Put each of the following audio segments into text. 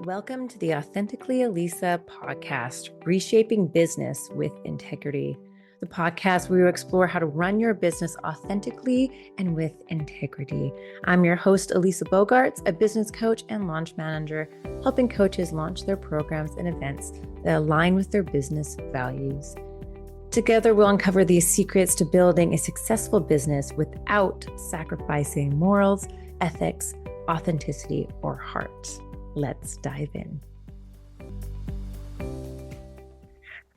Welcome to the Authentically Elisa podcast, Reshaping Business with Integrity, the podcast where we explore how to run your business authentically and with integrity. I'm your host, Elisa Bogarts, a business coach and launch manager, helping coaches launch their programs and events that align with their business values. Together, we'll uncover the secrets to building a successful business without sacrificing morals, ethics, authenticity, or heart. Let's dive in.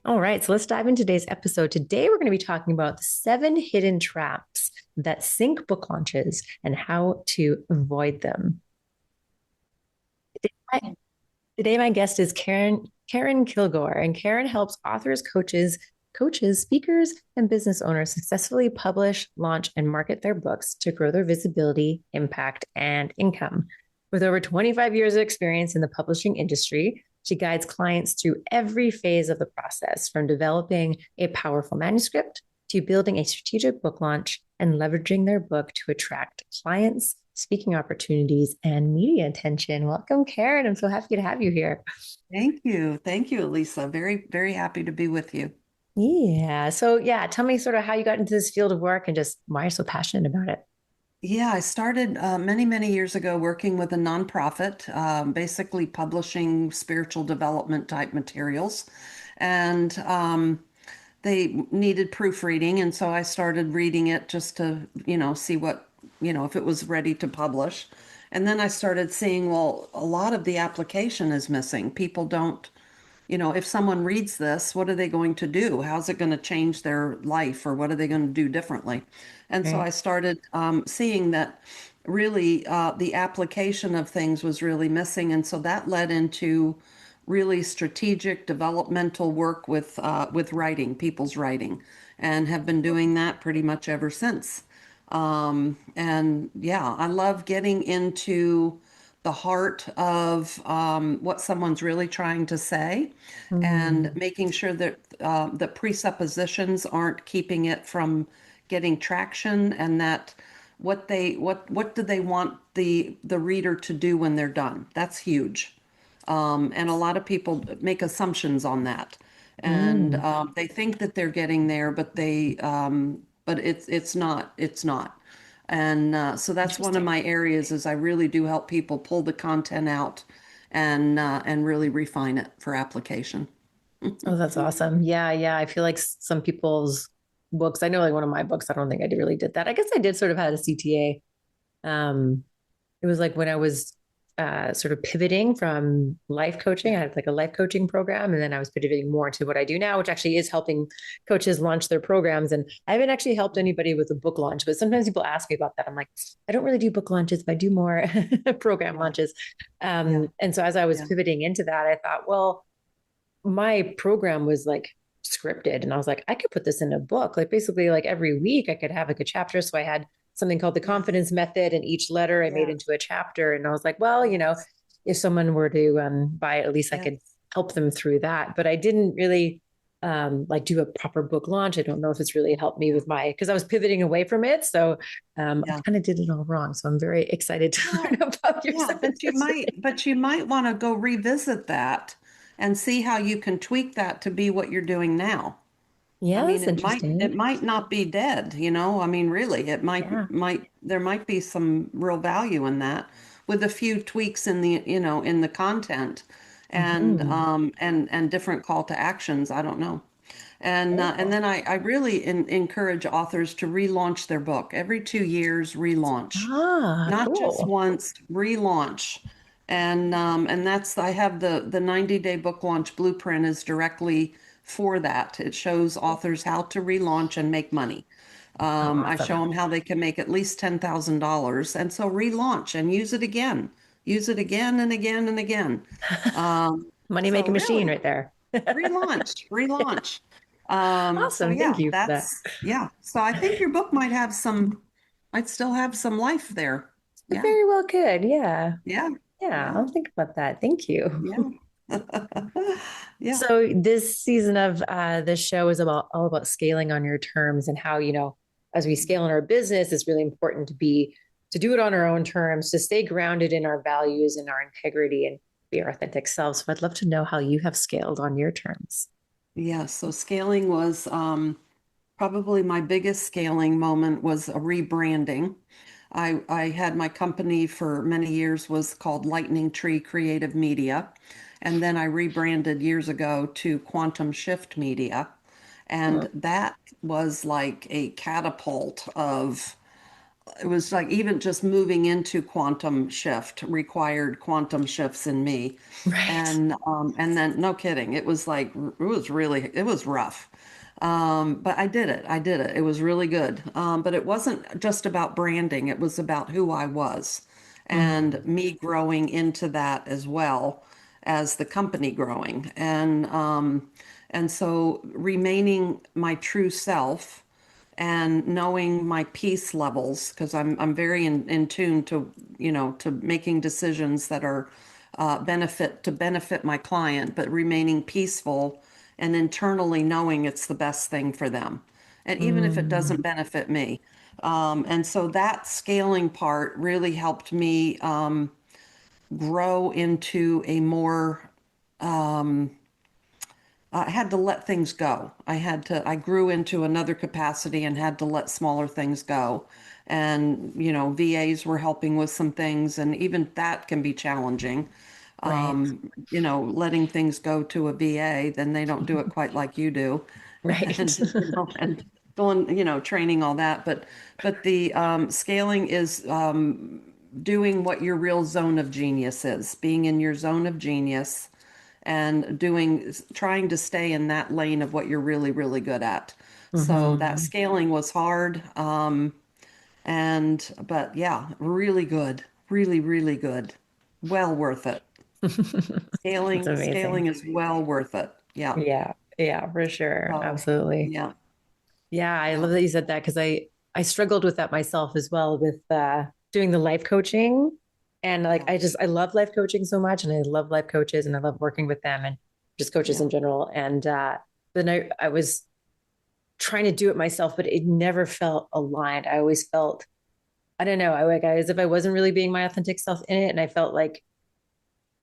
All right, so let's dive into today's episode. Today, we're going to be talking about the 7 hidden traps that sink book launches and how to avoid them. Today, my guest is Keren Kilgore, and Keren helps authors, coaches, speakers, and business owners successfully publish, launch, and market their books to grow their visibility, impact, and income. With over 25 years of experience in the publishing industry, she guides clients through every phase of the process, from developing a powerful manuscript to building a strategic book launch and leveraging their book to attract clients, speaking opportunities, and media attention. Welcome, Keren. I'm so happy to have you here. Thank you. Thank you, Elisa. Very, very happy to be with you. Yeah. So tell me sort of how you got into this field of work and just why you're so passionate about it. Yeah, I started many, many years ago working with a nonprofit, basically publishing spiritual development type materials. And they needed proofreading. And so I started reading it just to, see what, if it was ready to publish. And then I started seeing, well, a lot of the application is missing. People don't, if someone reads this, what are they going to do? How's it going to change their life, or what are they going to do differently? And so Right. I started seeing that really the application of things was really missing. And so that led into really strategic developmental work with writing, people's writing, and have been doing that pretty much ever since. And yeah, I love getting into the heart of what someone's really trying to say, and Mm, making sure that the presuppositions aren't keeping it from getting traction, and that what do they want the reader to do when they're done? That's huge. And a lot of people make assumptions on that, and mm. they think that they're getting there, but it's not. And so that's one of Interesting. my areas, is I really do help people pull the content out and really refine it for application. Oh, that's awesome. Yeah. I feel like some people's books, I know like one of my books, I don't think I really did that. I guess I did sort of had a CTA. It was like when I was sort of pivoting from life coaching. Yeah, I had like a life coaching program, and then I was pivoting more to what I do now, which actually is helping coaches launch their programs. And I haven't actually helped anybody with a book launch, but sometimes people ask me about that. I'm like, I don't really do book launches, but I do more program yeah, launches. yeah, And so as I was yeah, pivoting into that, I thought, well, my program was like scripted, and I was like, I could put this in a book. Like basically like every week I could have like a chapter. So I had something called the yes, confidence method, and each letter I made yes, into a chapter. And I was like, well, yes, if someone were to buy it, at least I yes, could help them through that. But I didn't really like do a proper book launch. I don't know if it's really helped me yeah, with because I was pivoting away from it. So I yeah. kind of did it all wrong. So I'm very excited to learn Well, about your yeah, side of this. but you might want to go revisit that and see how you can tweak that to be what you're doing now. I Yeah, mean, that's it interesting. might not be dead, you know? I mean, really, it Yeah. there might be some real value in that, with a few tweaks in the content, and Hmm. and different call to actions. I don't know. And then I really encourage authors to relaunch their book every 2 years. Relaunch, Ah, not just cool. once. Relaunch, and that's, I have the 90-day book launch blueprint is directly for that. It shows authors how to relaunch and make money. Oh, I show awesome. them how they can make at least $10,000, and so relaunch and use it again and again and again. Money So making machine really, right there. relaunch. So Awesome. Thank yeah, you for that. that's yeah. So I think your book might still have some life there. It Yeah, very well could. Yeah. yeah, Yeah. yeah, I'll think about that. Thank you. yeah, yeah, So this season of this show is about all about scaling on your terms and how, as we scale in our business, it's really important to do it on our own terms, to stay grounded in our values and our integrity. be our authentic selves. So I'd love to know how you have scaled on your terms. Yeah, so scaling was probably my biggest scaling moment was a rebranding. I had my company for many years was called Lightning Tree Creative Media, and then I rebranded years ago to Quantum Shift Media, Hmm. and that was like a catapult of it was like even just moving into quantum shift required quantum shifts in me. Right. And then no kidding, it was like it was really it was rough. But I did it. I did it. It was really good. But it wasn't just about branding, it was about who I was and Mm. me growing into that as well as the company growing. And so remaining my true self and knowing my peace levels because I'm very in tune to to making decisions that are benefit my client, but remaining peaceful and internally knowing it's the best thing for them, and even if it doesn't Mm. benefit me. And so that scaling part really helped me grow into a more I had to let things go. I grew into another capacity and had to let smaller things go. And, VAs were helping with some things, and even that can be challenging. Right. Letting things go to a VA, then they don't do it quite like you do. Right. And going, training all that. But the scaling is doing what your real zone of genius is, being in your zone of genius and trying to stay in that lane of what you're really, really good at. So that Hmm. scaling was hard. But yeah, really good, really, really good. Well worth it. That's Scaling amazing. is well worth it. Yeah. Yeah. Yeah, for sure. So, Absolutely. yeah, Yeah, I yeah, love that you said that because I struggled with that myself as well with doing the life coaching. And like yeah, I love life coaching so much and I love life coaches and I love working with them and just coaches yeah, in general. And then I was trying to do it myself, but it never felt aligned. I always felt, I don't know, I like as if I wasn't really being my authentic self in it. And I felt like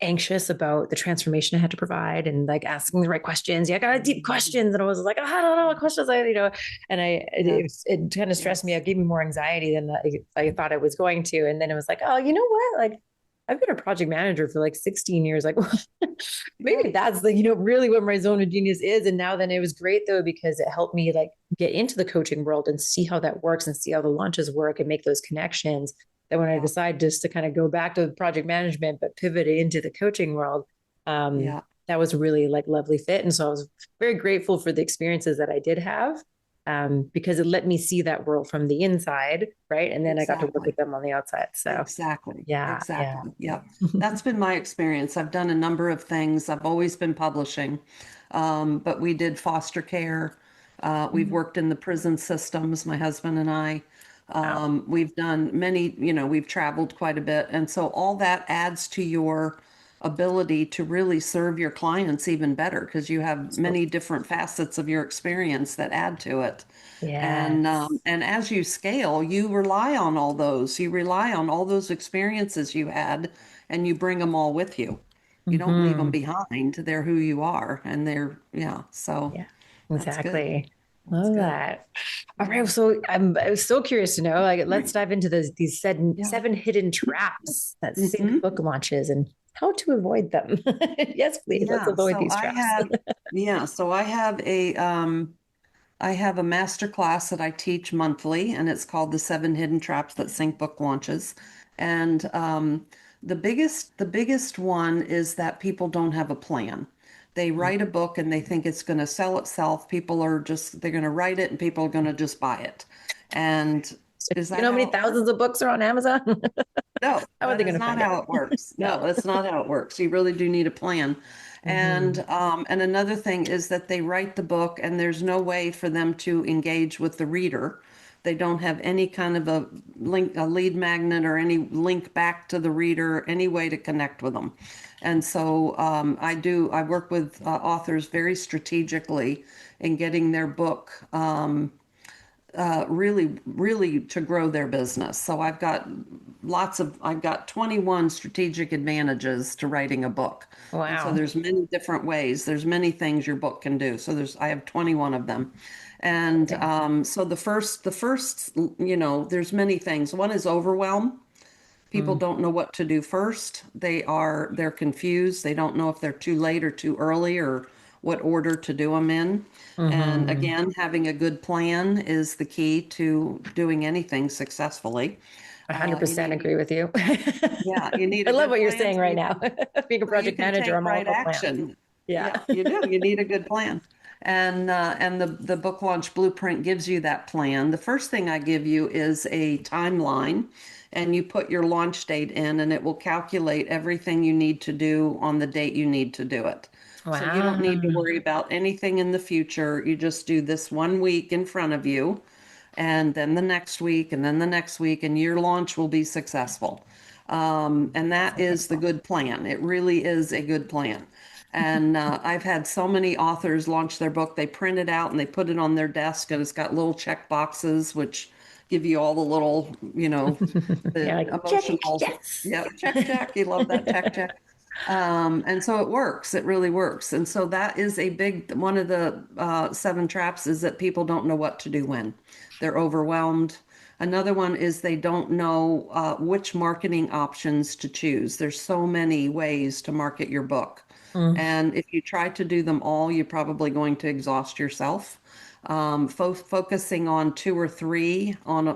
anxious about the transformation I had to provide and like asking the right questions. Yeah, I got deep questions, and I was like, oh, I don't know what questions and yes, it kind of stressed me yes, out, gave me more anxiety than I thought I was going to. And then it was like, oh, you know what? Like I've been a project manager for like 16 years. Like yeah, maybe that's like, really what my zone of genius is. And now then it was great though, because it helped me like get into the coaching world and see how that works and see how the launches work and make those connections that when I yeah, decide just to kind of go back to project management, but pivot into the coaching world, yeah, that was really like lovely fit. And so I was very grateful for the experiences that I did have because it let me see that world from the inside. Right. And then I got to work with exactly. them on the outside. So Exactly. yeah, yeah. Exactly. Yep. That's been my experience. I've done a number of things. I've always been publishing, but we did foster care. We've worked in the prison systems, my husband and I. Wow. We've done many, we've traveled quite a bit. And so all that adds to your ability to really serve your clients even better because you have many different facets of your experience that add to it. Yes. And as you scale, you rely on all those. You rely on all those experiences you had, and you bring them all with you. You don't leave them Hmm. behind. They're who you are, and they're yeah. So Yeah, that's good. exactly. That's Love good. that. All Yeah. right. So I was so curious to know, like, let's dive into these Yeah. seven hidden traps that sync Hmm. book launches and how to avoid them. Yes, please. Let's Yeah. avoid these traps. So I have a master class that I teach monthly, and it's called The Seven Hidden Traps That Sink Book Launches. And the biggest one is that people don't have a plan. They write a book and they think it's going to sell itself. They're going to write it and people are going to just buy it. And is You that know how many how it works? thousands of books are on Amazon? No, How are that they is going to not find it? how it works. No, No. that's not how it works. You really do need a plan. Hmm. And another thing is that they write the book and there's no way for them to engage with the reader. They don't have any kind of a link, a lead magnet or any link back to the reader, any way to connect with them. And so I work with authors very strategically in getting their book really, really to grow their business. So I've got 21 strategic advantages to writing a book. And so Wow. there's many different ways. There's many things your book can do. So I have 21 of them. And Okay. so there's many things. One is overwhelm. People Mm. don't know what to do first. They're confused. They don't know if they're too late or too early or what order to do them in. And Mm-hmm. again, having a good plan is the key to doing anything successfully. You 100% need, agree with you. yeah, you need I a love good what you're plan saying right now. Being a so you project can manager, take I'm all right about plans. action. Yeah. Yeah, you do. You need a good plan. And the book launch blueprint gives you that plan. The first thing I give you is a timeline, and you put your launch date in, and it will calculate everything you need to do on the date you need to do it. So you don't need to Wow. worry about anything in the future. You just do this 1 week in front of you, and then the next week, and then the next week, and your launch will be successful. And That's that is the incredible. good plan. It really is a good plan. And I've had so many authors launch their book. They print it out and they put it on their desk, and it's got little check boxes, which give you all the little, Yeah, the like check, emotional, yes. yeah, check, check. You love that check, check. And so it works. It really works. And so that is a big one of the seven traps is that people don't know what to do when they're overwhelmed. Another one is they don't know which marketing options to choose. There's so many ways to market your book. Mm, And if you try to do them all, you're probably going to exhaust yourself. Focusing on two or three on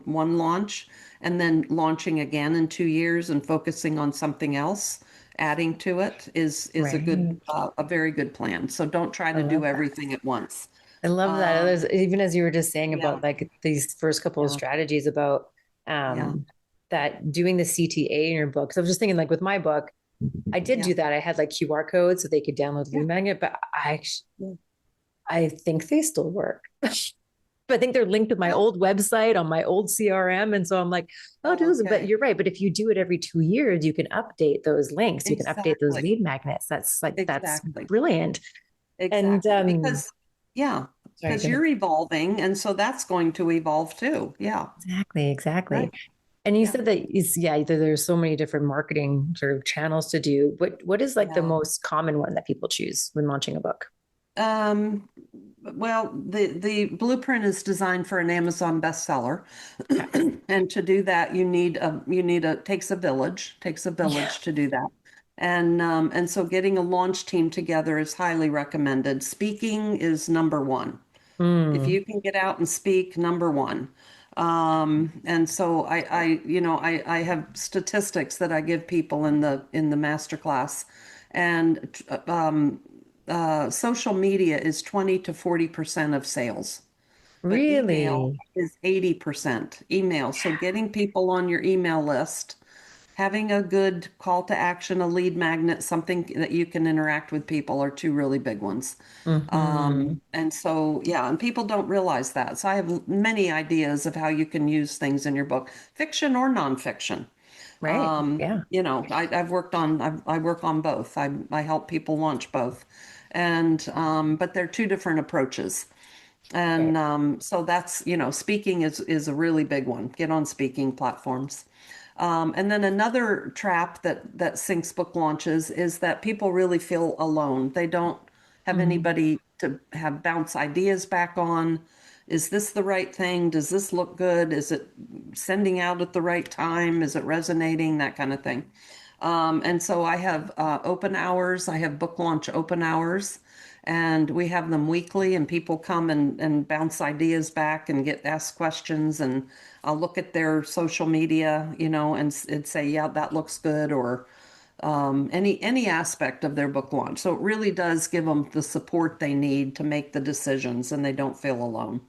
one launch, and then launching again in 2 years and focusing on something else, adding to it is right. a very good plan. So don't try I to do love that. everything at once. I love that. Um, Even as you were just saying yeah, about like these first couple of yeah, strategies about yeah, that doing the CTA in your book. So I was just thinking like with my book, I did yeah, do that. I had like QR codes so they could download yeah, lead magnet, but yeah. I think they still work. I think they're linked to my Well, old website on my old CRM. And so I'm like, oh, but okay, you're right. But if you do it every 2 years, you can update those links. You can update those exactly, lead magnets. That's exactly, brilliant. And exactly. Because yeah, sorry, because go ahead. you're evolving, and so that's going to evolve too. Yeah, Exactly, exactly. right. And you Yeah, said that yeah, there's so many different marketing sort of channels to do. What is like the yeah. most common one that people choose when launching a book? Um, well, the blueprint is designed for an Amazon bestseller, Okay. and to do that, you need a takes a Yeah. village to do that, and so getting a launch team together is highly recommended. Speaking is number one. If Mm, you can get out and speak, number one. And so I have statistics that I give people in the master class, and social media is 20 to 40% of sales, but email really? is 80% email. So getting people on your email list, having a good call to action, a lead magnet, something that you can interact with people are two really big ones. Hmm. And so, yeah, and people don't realize that. So I have many ideas of how you can use things in your book, fiction or nonfiction. Right. Yeah. I work on both. I help people launch both. And, but they're two different approaches. Right. And so speaking is a really big one. Get on speaking platforms. And then another trap that sinks book launches is that people really feel alone. They don't have Mhm. anybody to have bounce ideas back on. Is this the right thing? Does this look good? Is it sending out at the right time? Is it resonating? That kind of thing. And so I have open hours. I have book launch open hours, and we have them weekly. And people come and bounce ideas back and get asked questions. And I'll look at their social media, and say, yeah, that looks good, or any aspect of their book launch. So it really does give them the support they need to make the decisions, and they don't feel alone.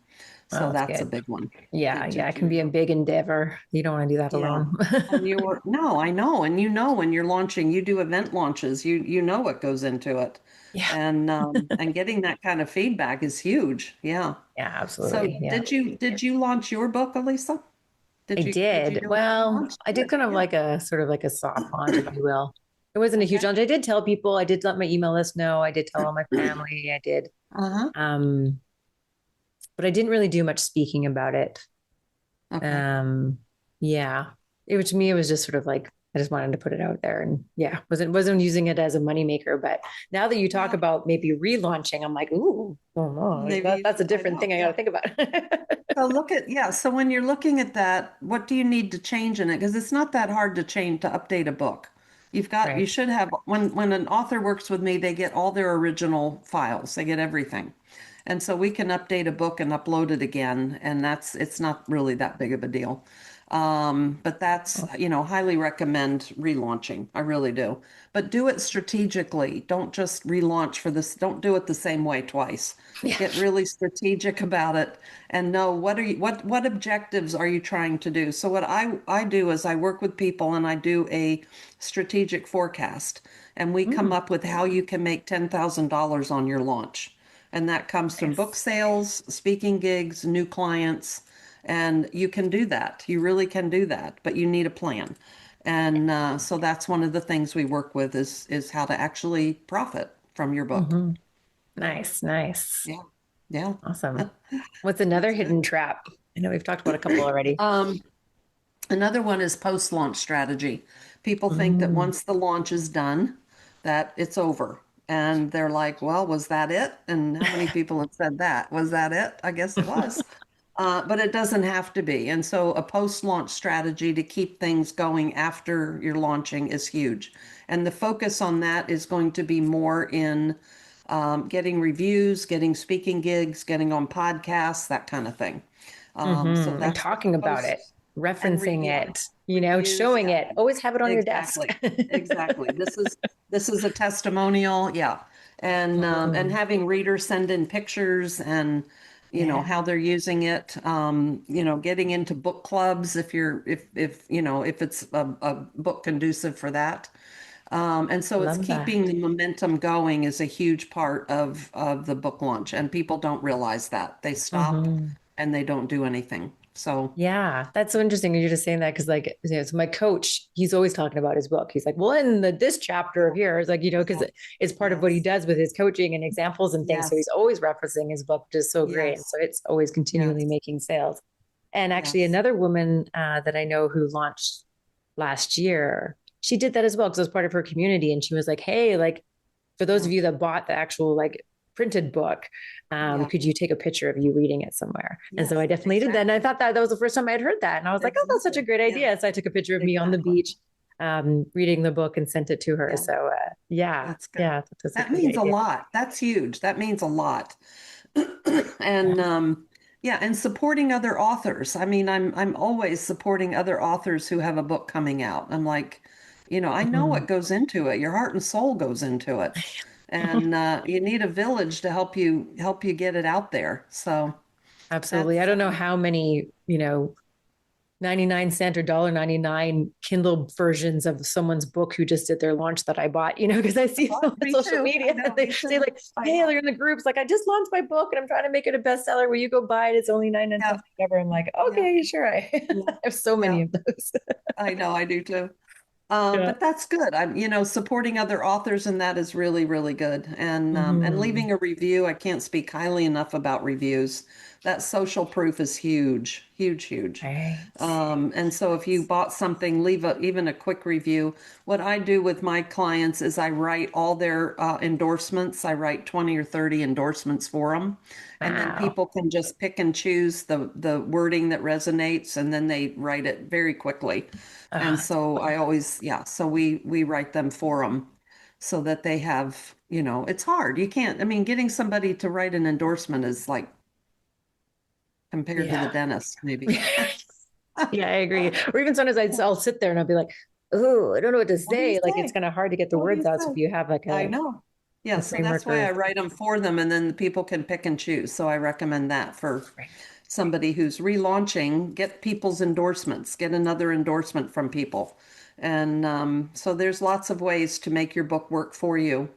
Oh, So that's that's a good. big one Yeah. to Yeah. It can do. be a big endeavor. You don't want to do that Yeah. alone. And no, I know. And when you're launching, you do event launches, you know what goes into it. Yeah. And getting that kind of feedback is huge. Yeah. Yeah. So Absolutely. Yeah. did you launch your book, Elisa? I Did you did. do a book Well, launch? I did Good. kind of Yeah. like a sort of like a soft launch, if you will. It wasn't a huge Okay. launch. I did tell people, I did let my email list know. I did tell all my family. I did. Uh-huh. Um, but I didn't really do much speaking about it. Okay. Um, yeah, it was to me, it was just sort of like I just wanted to put it out there, and yeah, wasn't using it as a moneymaker. But now that you talk Yeah. about maybe relaunching, I'm like, ooh, oh no, Maybe that's a I different know. thing I got to Yeah. think about. So yeah. So when you're looking at that, what do you need to change in it? Because it's not that hard to change to update a book. You Right. should have, when an author works with me, they get all their original files. They get everything. And so we can update a book and upload it again, and it's not really that big of a deal. But that's, highly recommend relaunching. I really do. But do it strategically. Don't just relaunch for this. Don't do it the same way twice. Yeah. Get really strategic about it and know what objectives are you trying to do. So what I do is I work with people and I do a strategic forecast, and we come Mm, up with how you can make $10,000 on your launch. And that comes from book nice. sales, speaking gigs, new clients, and you can do that. You really can do that, but you need a plan. And so that's one of the things we work with is how to actually profit from your book. Hmm. Nice, nice. Yeah, yeah, Awesome. What's another that's good. hidden trap? I know we've talked about a couple already. Um, Another one is post-launch strategy. People think that Mm. once the launch is done, that it's over. And they're like, well, was that it? And how many people have said that? Was that it? I guess it was. But it doesn't have to be. And so a post-launch strategy to keep things going after you're launching is huge. And the focus on that is going to be more in getting reviews, getting speaking gigs, getting on podcasts, that kind of thing. So And that's what the talking about post it, referencing yeah, it, reviews, showing yeah, it. Always have it on your desk. exactly, exactly. This is a testimonial, yeah, and Mm. having readers send in pictures and Yeah, how they're using it. Getting into book clubs if it's a book conducive for that. And so it's love keeping that. the momentum going is a huge part of the book launch, and people don't realize that. They stop Hmm. and they don't do anything. So Yeah, that's so interesting. You're just saying that because, like, so my coach, he's always talking about his book. He's like, well, in this chapter yeah, of here, it's like, because yeah, it's part of what he yes, does with his coaching and examples and things. So he's yes, always referencing his book, which is so great. And so yes, it's always continually yes, making sales. And actually, yes, another woman that I know who launched last year, she did that as well because it was part of her community. And she was like, hey, like, for those yeah, of you that bought the actual like printed book, yeah, could you take a picture of you reading it somewhere? And so I yes, definitely did that. And I exactly, thought that was the first time I'd heard that. And I was like, oh, that's such a exactly, great yeah, idea. So I took a picture of me on the exactly, beach, reading the book and sent it to her. yeah, So yeah, that's good. yeah, that's a That great means a idea. lot. That's huge. That means a lot. And yeah, and supporting other authors. I mean, I'm always supporting other authors who have a book coming out. I'm like, I know Mhm. what goes into it. Your heart and soul goes into it. And you need a village to help you get it out there. So Absolutely. I that's don't know how many, 99 cent or $1.99 Kindle versions of someone's book who just did their launch that I bought, because I see oh, them on me social too. I media and know, they me say too. like, I hey, know. they're in the groups, like I just launched my book and I'm trying to make it a bestseller. Will you go buy it? It's only 99 Yeah, cents, whatever. I'm like, yeah, okay, sure. I yeah, have so yeah. many of those. I know, I do too. Yeah. But that's good. Supporting other authors and that is really, really good. And Hmm. leaving a review, I can't speak highly enough about reviews. That social proof is huge, huge, huge. Right. And so if you bought something, leave even a quick review. What I do with my clients is I write all their endorsements. I write 20 or 30 endorsements for them. And then Wow. people can just pick and choose the wording that resonates, and then they write it very quickly. And Ah, that's so I awesome. always, yeah, so we write them for them so that they have, it's hard. You can't, I mean, getting somebody to write an endorsement is like compared to the Yeah. dentist, maybe. Yeah, I agree. Or even sometimes I'll sit there and I'll be like, oh, I don't know what to What do you say. Like it's say? kind of hard to get the What do you words out. So if say? you have like I a, know. Yeah, a so that's framework why or I write them for them, and then the people can pick and choose. So I recommend that for right. somebody who's relaunching, get people's endorsements, get another endorsement from people. And so there's lots of ways to make your book work for you.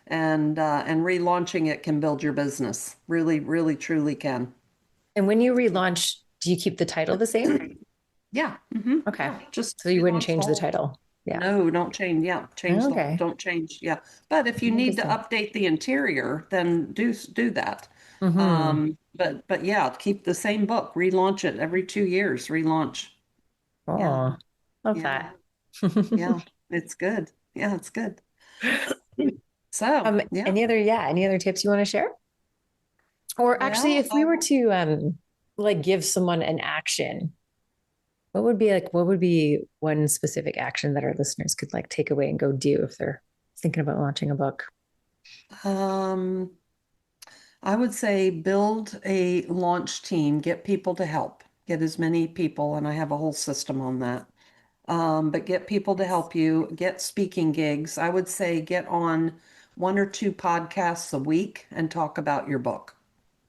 And relaunching it can build your business. Really, really, truly can. And when you relaunch, do you keep the title the same? Yeah. Okay. Yeah. Just So you wouldn't relaunch the change the whole. title. Yeah. No, don't change. Yeah, Okay. don't change. Yeah. But if you need to Interesting. update the interior, then do that. Mm-hmm. but yeah, keep the same book, relaunch it every 2 years, relaunch. Yeah, Oh, love yeah, that. yeah. It's good. Yeah, it's good. So, yeah. Any other tips you want to share? Or actually, Well, if we were to like give someone an action, what would be one specific action that our listeners could like take away and go do if they're thinking about launching a book? um, I would say build a launch team, get people to help, get as many people, and I have a whole system on that. But get people to help you, get speaking gigs. I would say get on 1 or 2 podcasts a week and talk about your book.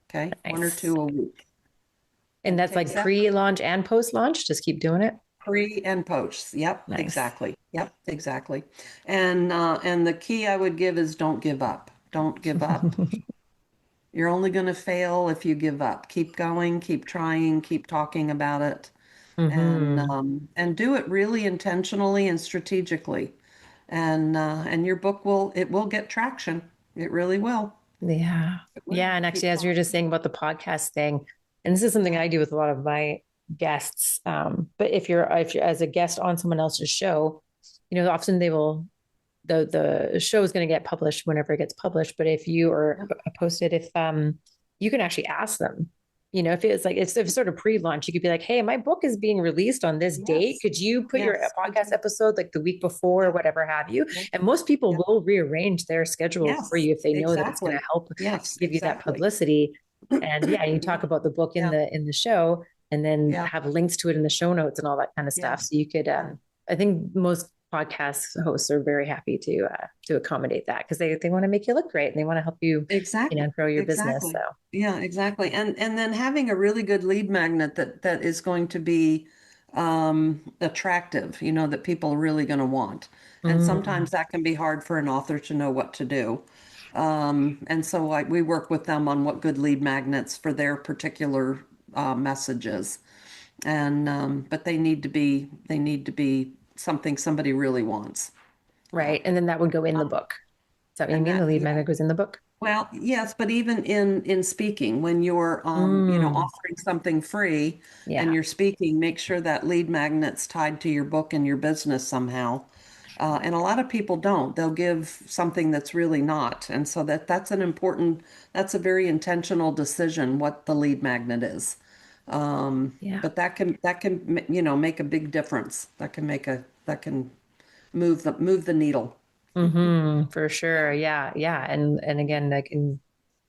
Okay, one or Nice. two a week. And It that's takes like effort. pre-launch and post-launch. Just keep doing it. Pre and post. Yep, Nice. exactly. Yep, exactly. And the key I would give is don't give up. Don't give up. You're only going to fail if you give up. Keep going, keep trying, keep talking about it, Hmm. and do it really intentionally and strategically. And your book will get traction. It really will. Yeah. It will. Yeah. And actually, Keep as you were just talking. saying about the podcast thing, and this is something Yeah. I do with a lot of my guests. But if you're as a guest on someone else's show, often they will the show is going to get published whenever it gets published. But if you are Yeah. posted, if you can actually ask them, if it's like if it's sort of pre-launch, you could be like, hey, my book is being released on this date. Yes. Could you put your Yes. podcast episode like the week before or Yep. whatever have you? Yep. And most people Yep. will rearrange their schedule for Yes. you if they know that it's going to Exactly. help Yes. give you that Exactly. publicity. And yeah, you Yeah. talk about the book in Yeah. the show and then Yeah. have links to it in the show notes and all that kind of Yeah. stuff. So you could Yeah. I think most podcast hosts are very happy to accommodate that because they want to make you look great and they want to help you, Exactly. grow your business. So Exactly. Yeah, exactly. And then having a really good lead magnet that is going to be attractive, that people are really going to want. And mm, sometimes that can be hard for an author to know what to do. And so we work with them on what good lead magnets for their particular messages. But they need to be something somebody really wants. Yeah. right. And then that would go in the Um, book. Is that what you and mean? The that, lead yeah. magnet goes in the book? Well, yes, but even in speaking, when you're Mm, offering something free and yeah. you're speaking, make sure that lead magnet's tied to your book and your business somehow. And a lot of people don't. They'll give something that's really not. And so that's a very intentional decision what the lead magnet is. Yeah. But that can make a big difference. That can move the needle. For Yeah. sure. Yeah. Yeah. And again, like in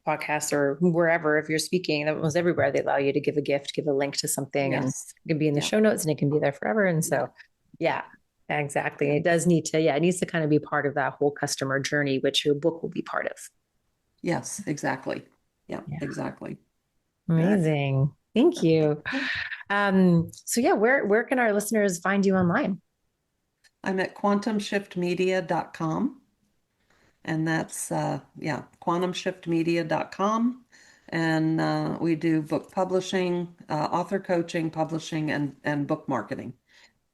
podcasts or wherever, if you're speaking, almost everywhere, they allow you to give a gift, give a link to something, and Yes. it can be in the Yeah. show notes and it can be there forever. And Yeah. so, yeah, exactly. Yeah. It does need to, yeah, it needs to kind of be part of that whole customer journey, which your book will be part of. Yes, exactly. Yeah, Yeah. exactly. Good. Amazing. Thank you. So yeah, where can our listeners find you online? I'm at quantumshiftmedia.com, and that's yeah, quantumshiftmedia.com. And we do book publishing, author coaching, publishing, and book marketing.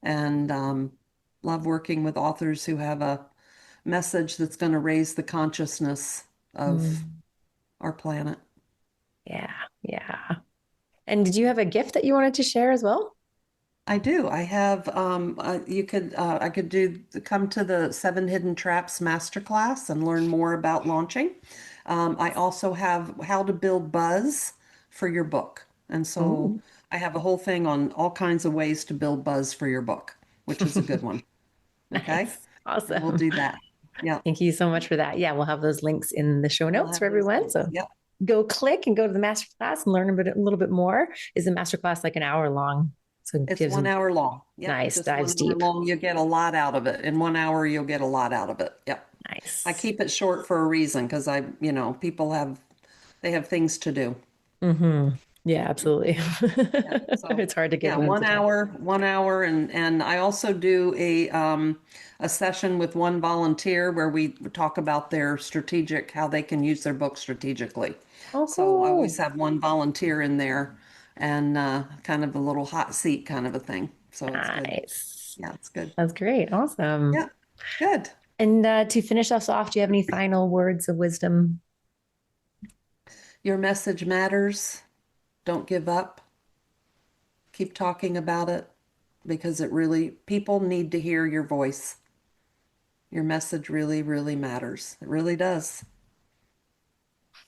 And love working with authors who have a message that's going to raise the consciousness of Mm, our planet. yeah, yeah. And did you have a gift that you wanted to share as well? I do. I have, I could come to the Seven Hidden Traps masterclass and learn more about launching. I also have how to build buzz for your book. And so Ooh. I have a whole thing on all kinds of ways to build buzz for your book, which is a good one. Okay. Nice. And we'll Awesome. do that. Yeah. Thank you so much for that. Yeah, we'll have those links in the show We'll notes for have those everyone. links. So Yep. go click and go to the masterclass and learn a little bit more. Is the masterclass like an hour long? So it It's gives 1 hour long. Yep. nice Just one dives hour deep. long. You get a lot out of it. In 1 hour, you'll get a lot out of it. Yep. I Nice. keep it short for a reason because people they have things to do. Hmm. Yeah, absolutely. Yeah. So It's hard to get yeah, them one into time. hour, 1 hour, and I also do a session with one volunteer where we talk about their strategic, how they can use their book strategically. Oh, So I always cool. have one volunteer in there and kind of a little hot seat kind of a thing. So it's good. Nice. Yeah, it's good. That's great. Awesome. Yeah, good. And to finish us off, do you have any final words of wisdom? Your message matters. Don't give up. Keep talking about it because people need to hear your voice. Your message really, really matters. It really does.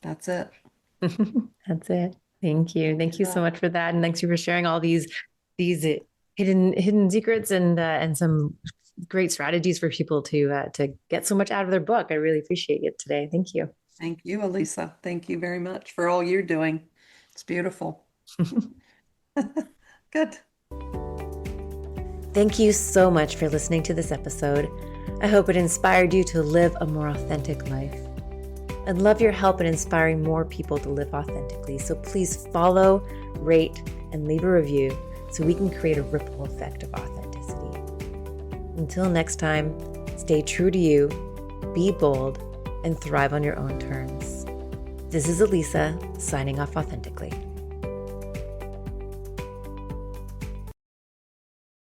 That's it. That's it. Thank you. Don't Thank give you so up. much for that. And thanks for sharing all these hidden secrets and some great strategies for people to get so much out of their book. I really appreciate it today. Thank you. Thank you, Elisa. Thank you very much for all you're doing. It's beautiful. Good. Thank you so much for listening to this episode. I hope it inspired you to live a more authentic life. I'd love your help in inspiring more people to live authentically. So please follow, rate, and leave a review so we can create a ripple effect of authenticity. Until next time, stay true to you, be bold, and thrive on your own terms. This is Elisa, signing off authentically.